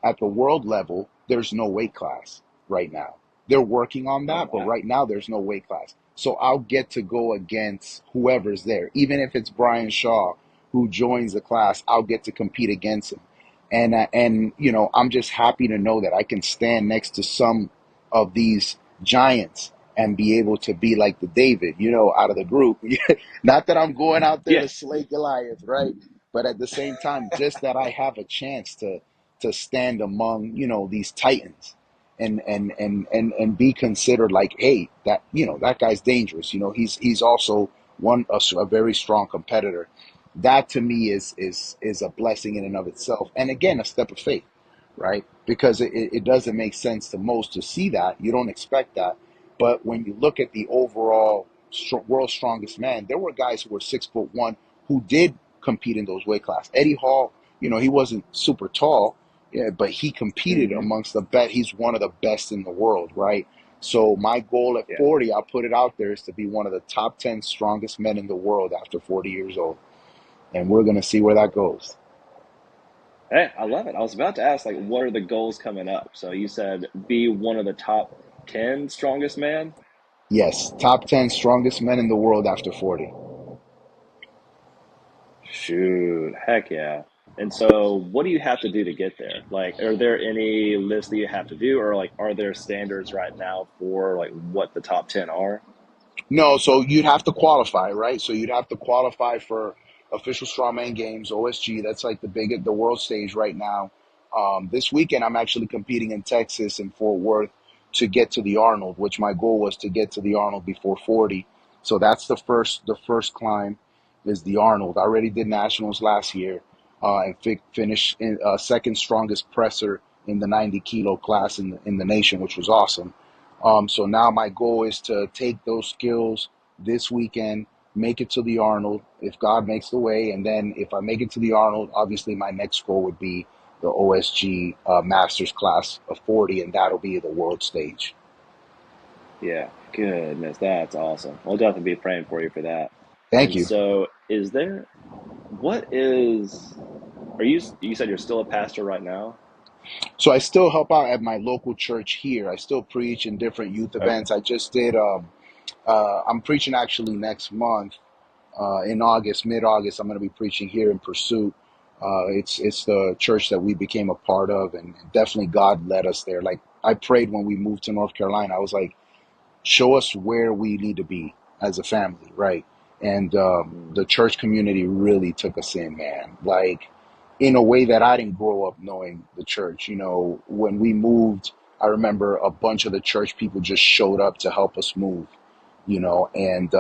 [SPEAKER 2] at the world level, there's no weight class right now. They're working on
[SPEAKER 1] Oh
[SPEAKER 2] that, but
[SPEAKER 1] wow.
[SPEAKER 2] right now there's no weight class. So I'll get to go against whoever's there. Even if it's Brian Shaw who joins the class, I'll get to compete against him. And I'm just happy to know that I can stand next to some of these giants and be able to be like the David, out of the group. Not that I'm going out there
[SPEAKER 1] Yeah.
[SPEAKER 2] to slay Goliath, right? But at the same time, just that I have a chance to stand among these titans, and be considered like, hey, that guy's dangerous. He's also a very strong competitor. That to me is a blessing in and of itself, and again, a step of faith, right? Because it doesn't make sense to most to see that. You don't expect that. But when you look at the overall world's strongest man, there were guys who were 6'1" who did compete in those weight classes. Eddie Hall, he wasn't super tall, yeah, but he competed
[SPEAKER 1] Hmm.
[SPEAKER 2] amongst the best. He's one of the best in the world, right? So my goal at
[SPEAKER 1] Yeah.
[SPEAKER 2] 40, I'll put it out there, is to be one of the top 10 strongest men in the world after 40 years old. And we're going to see where that goes.
[SPEAKER 1] Hey, I love it. I was about to ask, like, what are the goals coming up? So you said be one of the top 10 strongest man?
[SPEAKER 2] Yes, top 10 strongest men in the world after 40.
[SPEAKER 1] Shoot, heck yeah. And so what do you have to do to get there? Like, are there any lists that you have to do, or like, are there standards right now for like what the top 10 are?
[SPEAKER 2] No, so you'd have to qualify, right? So you'd have to qualify for official strongman games, OSG. That's like the world stage right now. This weekend, I'm actually competing in Texas in Fort Worth to get to the Arnold, which my goal was to get to the Arnold before 40. So that's the first climb is the Arnold. I already did nationals last year, and finished in second strongest presser in the 90 kilo class in the nation, which was awesome. So now my goal is to take those skills this weekend, make it to the Arnold if God makes the way. And then if I make it to the Arnold, obviously my next goal would be the OSG Masters Class of 40, and that'll be the world stage.
[SPEAKER 1] Yeah, goodness, that's awesome. We'll definitely be praying for you for that.
[SPEAKER 2] Thank
[SPEAKER 1] And
[SPEAKER 2] you.
[SPEAKER 1] so, what is, you said you're still a pastor right now?
[SPEAKER 2] So I still help out at my local church here. I still preach in different youth
[SPEAKER 1] Okay.
[SPEAKER 2] events. I just did. I'm preaching actually next month in August, mid-August. I'm going to be preaching here in Pursuit. It's the church that we became a part of, and definitely God led us there. Like I prayed when we moved to North Carolina. I was like, show us where we need to be as a family, right? And
[SPEAKER 1] Mm,
[SPEAKER 2] the church community really took us in, man. Like in a way that I didn't grow up knowing the church. You know, when we moved, I remember a bunch of the church people just showed up to help us move, and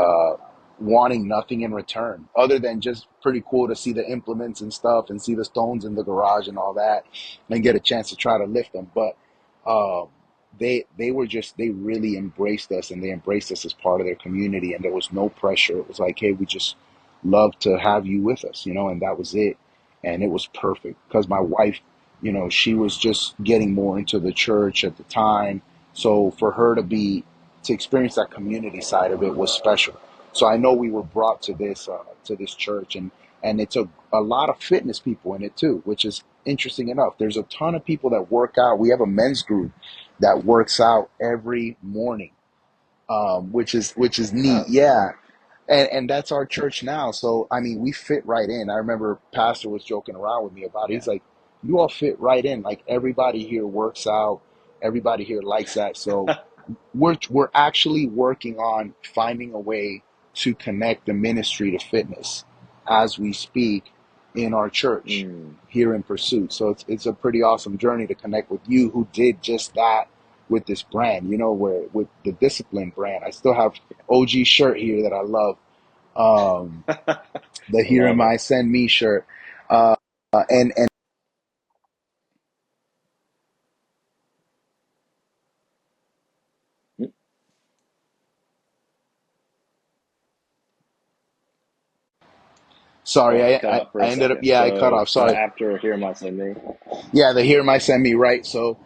[SPEAKER 2] wanting nothing in return other than just pretty cool to see the implements and stuff and see the stones in the garage and all that and get a chance to try to lift them. But um, they really embraced us, and they embraced us as part of their community, and there was no pressure. It was like, hey, we just love to have you with us, and that was it. And it was perfect because my wife, she was just getting more into the church at the time. So for her to experience that community side of it was special. So I know we were brought to this church, and it's a lot of fitness people in it too, which is interesting enough. There's a ton of people that work out. We have a men's group that works out every morning, which is neat.
[SPEAKER 1] oh,
[SPEAKER 2] Yeah, and that's our church now. So I mean, we fit right in. I remember Pastor was joking around with me about it.
[SPEAKER 1] yeah.
[SPEAKER 2] He's like, "You all fit right in. Like everybody here works out. Everybody here likes that." So we're actually working on finding a way to connect the ministry to fitness as we speak in our church
[SPEAKER 1] Mm,
[SPEAKER 2] here in Pursuit. So it's a pretty awesome journey to connect with you who did just that with this brand, where with the Discipline brand. I still have OG shirt here that I love. Um, the Here
[SPEAKER 1] love
[SPEAKER 2] Am
[SPEAKER 1] it.
[SPEAKER 2] I Send Me shirt. And
[SPEAKER 1] Mm.
[SPEAKER 2] sorry,
[SPEAKER 1] Oh, it cut out for
[SPEAKER 2] I
[SPEAKER 1] a
[SPEAKER 2] ended up,
[SPEAKER 1] second.
[SPEAKER 2] yeah, I cut off.
[SPEAKER 1] So
[SPEAKER 2] Sorry.
[SPEAKER 1] after Hear My Say Me.
[SPEAKER 2] Yeah, the Here My Send Me, right? So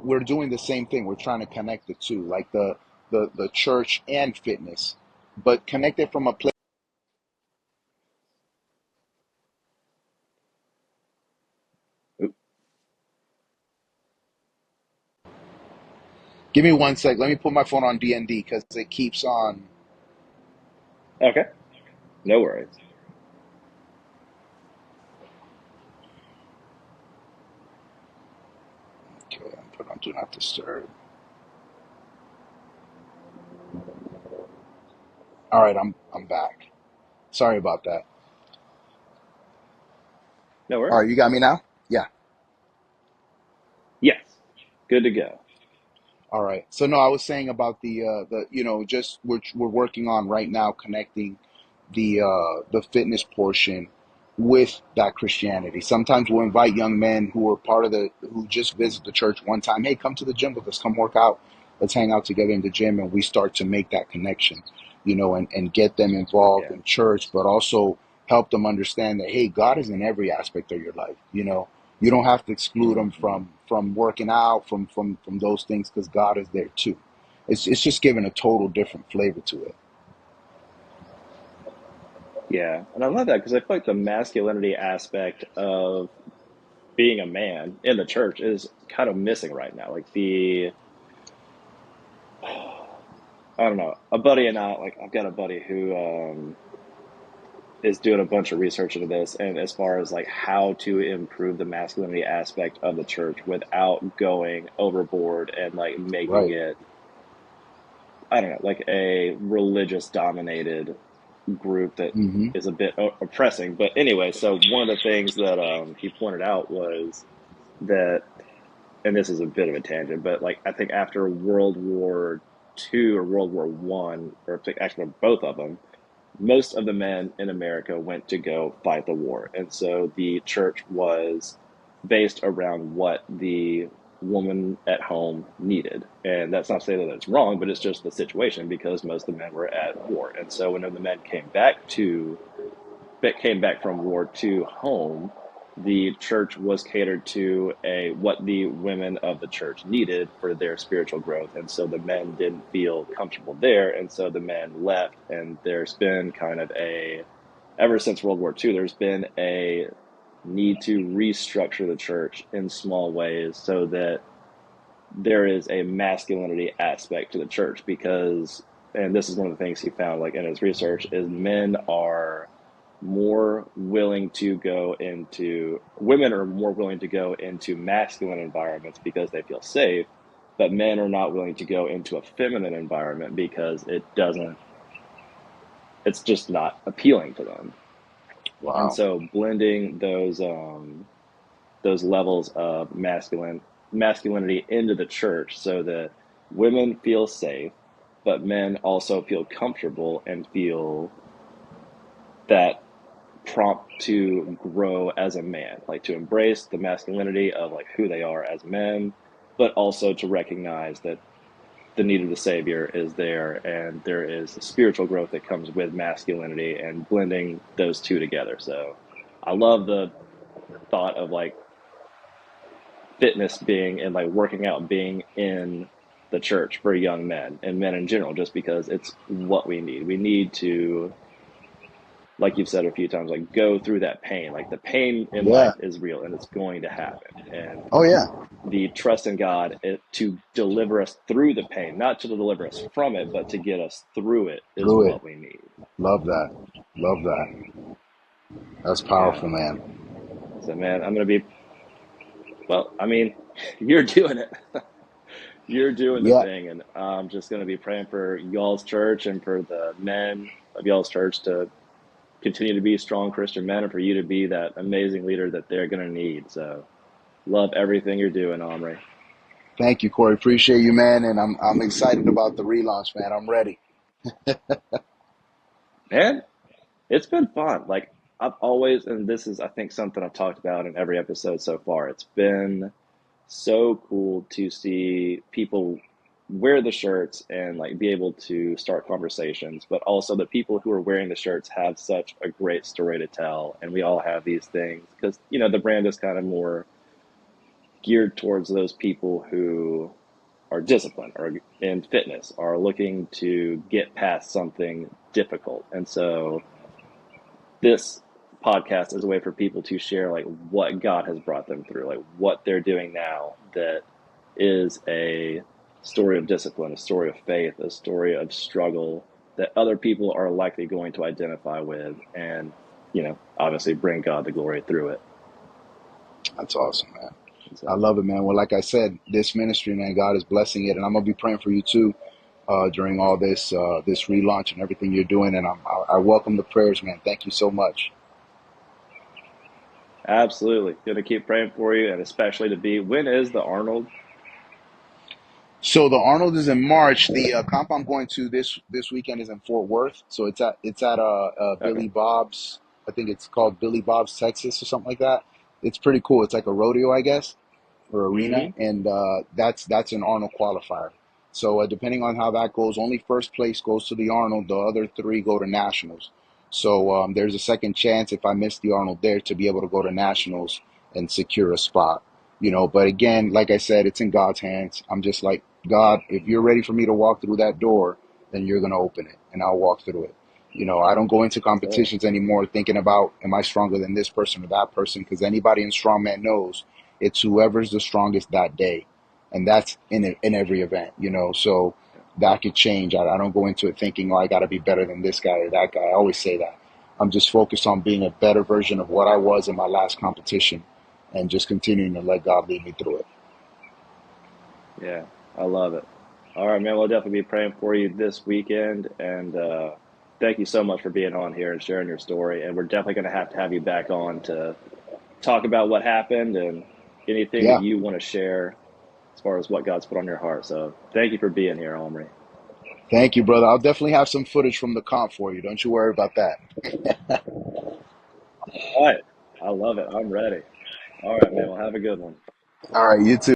[SPEAKER 2] we're doing the same thing. We're trying to connect the two, like the church and fitness, but connect it from a place.
[SPEAKER 1] Oop,
[SPEAKER 2] Give me one sec. Let me put my phone on DND because it keeps on.
[SPEAKER 1] okay, no worries.
[SPEAKER 2] Okay, I'm put on Do Not Disturb. All right, I'm back. Sorry about that.
[SPEAKER 1] No
[SPEAKER 2] All
[SPEAKER 1] worries.
[SPEAKER 2] right, you got me now? Yeah.
[SPEAKER 1] Yes, good to go.
[SPEAKER 2] All right. So no, I was saying about the just we're working on right now connecting the fitness portion with that Christianity. Sometimes we'll invite young men who are part of the who just visit the church one time. Hey, come to the gym with us. Come work out. Let's hang out together in the gym, and we start to make that connection, and get them involved
[SPEAKER 1] Yeah.
[SPEAKER 2] in church, but also help them understand that hey, God is in every aspect of your life. You don't have to exclude them
[SPEAKER 1] Hmm.
[SPEAKER 2] from working out, from those things, because God is there too. It's just giving a total different flavor to it.
[SPEAKER 1] Yeah, and I love that because I feel like the masculinity aspect of being a man in the church is kind of missing right now. Like I don't know, a buddy and I, like I've got a buddy who is doing a bunch of research into this, and as far as like how to improve the masculinity aspect of the church without going overboard and like making
[SPEAKER 2] Right.
[SPEAKER 1] it, I don't know, like a religious dominated group that
[SPEAKER 2] Hmm.
[SPEAKER 1] is a bit oppressing. But anyway, so one of the things that he pointed out was that, and this is a bit of a tangent, but like I think after World War II or World War I, or actually both of them, most of the men in America went to go fight the war. And so the church was based around what the woman at home needed. And that's not to say that it's wrong, but it's just the situation because most of the men were at war. And so when the men came back from War II home, the church was catered to a what the women of the church needed for their spiritual growth, and so the men didn't feel comfortable there, and so the men left. And there's been kind of a ever since World War II, there's been a need to restructure the church in small ways so that there is a masculinity aspect to the church. Because, and this is one of the things he found like in his research, is men are more willing to go into women are more willing to go into masculine environments because they feel safe, but men are not willing to go into a feminine environment because it's just not appealing to them. And
[SPEAKER 2] Wow.
[SPEAKER 1] so blending those levels of masculinity into the church so that women feel safe, but men also feel comfortable and feel that prompt to grow as a man, like to embrace the masculinity of like who they are as men, but also to recognize that the need of the savior is there, and there is spiritual growth that comes with masculinity, and blending those two together. So I love the thought of like fitness being and like working out being in the church for young men and men in general, just because it's what we need. We need to, like you've said a few times, like go through that pain. Like the pain in
[SPEAKER 2] Yeah.
[SPEAKER 1] life is real and it's going to happen. And
[SPEAKER 2] Oh yeah.
[SPEAKER 1] the trust in God to deliver us through the pain, not to deliver us from it, but to get us through it is
[SPEAKER 2] Through it.
[SPEAKER 1] what we need.
[SPEAKER 2] Love that. Love that. That's
[SPEAKER 1] Yeah.
[SPEAKER 2] powerful, man.
[SPEAKER 1] So, man, I'm going to be, well, I mean, you're doing it. You're doing the
[SPEAKER 2] Yeah.
[SPEAKER 1] thing. And I'm just going to be praying for y'all's church and for the men of y'all's church to continue to be strong Christian men and for you to be that amazing leader that they're going to need. So, love everything you're doing, Omri.
[SPEAKER 2] Thank you, Corey. Appreciate you, man. And I'm excited about the relaunch, man. I'm ready.
[SPEAKER 1] Man, it's been fun. Like I've always, and this is, I think, something I've talked about in every episode so far. It's been so cool to see people wear the shirts and like be able to start conversations, but also the people who are wearing the shirts have such a great story to tell. And we all have these things because, the brand is kind of more geared towards those people who are disciplined or in fitness, are looking to get past something difficult. And so this podcast is a way for people to share like what God has brought them through, like what they're doing now that is a story of discipline, a story of faith, a story of struggle that other people are likely going to identify with and, obviously bring God the glory through it.
[SPEAKER 2] That's awesome, man.
[SPEAKER 1] And
[SPEAKER 2] I
[SPEAKER 1] so,
[SPEAKER 2] love it, man. Well, like I said, this ministry, man, God is blessing it, and I'm gonna be praying for you too during all this relaunch and everything you're doing. And I welcome the prayers, man. Thank you so much.
[SPEAKER 1] absolutely. Going to keep praying for you, and especially to be, when is the Arnold?
[SPEAKER 2] So the Arnold is in March. The comp I'm going to this weekend is in Fort Worth. So it's at
[SPEAKER 1] Okay.
[SPEAKER 2] Billy Bob's. I think it's called Billy Bob's Texas or something like that. It's pretty cool. It's like a rodeo, I guess, or arena,
[SPEAKER 1] Mm-hmm.
[SPEAKER 2] and that's an Arnold qualifier. So depending on how that goes, only first place goes to the Arnold. The other three go to nationals. So there's a second chance if I miss the Arnold there to be able to go to nationals and secure a spot. But again, like I said, it's in God's hands. I'm just like, God, if you're ready for me to walk through that door, then you're going to open it and I'll walk through it. I don't go into
[SPEAKER 1] So,
[SPEAKER 2] competitions anymore thinking about, am I stronger than this person or that person? Because anybody in strongman knows it's whoever's the strongest that day. And that's in every event. So that could change. I don't go into it thinking, oh, I got to be better than this guy or that guy. I always say that. I'm just focused on being a better version of what I was in my last competition and just continuing to let God lead me through it.
[SPEAKER 1] yeah, I love it. All right, man. We'll definitely be praying for you this weekend. And thank you so much for being on here and sharing your story. And we're definitely going to have you back on to talk about what happened and anything that
[SPEAKER 2] Yeah.
[SPEAKER 1] you want to share as far as what God's put on your heart. So thank you for being here, Omri.
[SPEAKER 2] Thank you, brother. I'll definitely have some footage from the comp for you. Don't you worry about that.
[SPEAKER 1] All right. I love it. I'm ready. All right, man. Well, have a good one.
[SPEAKER 2] All right. You too.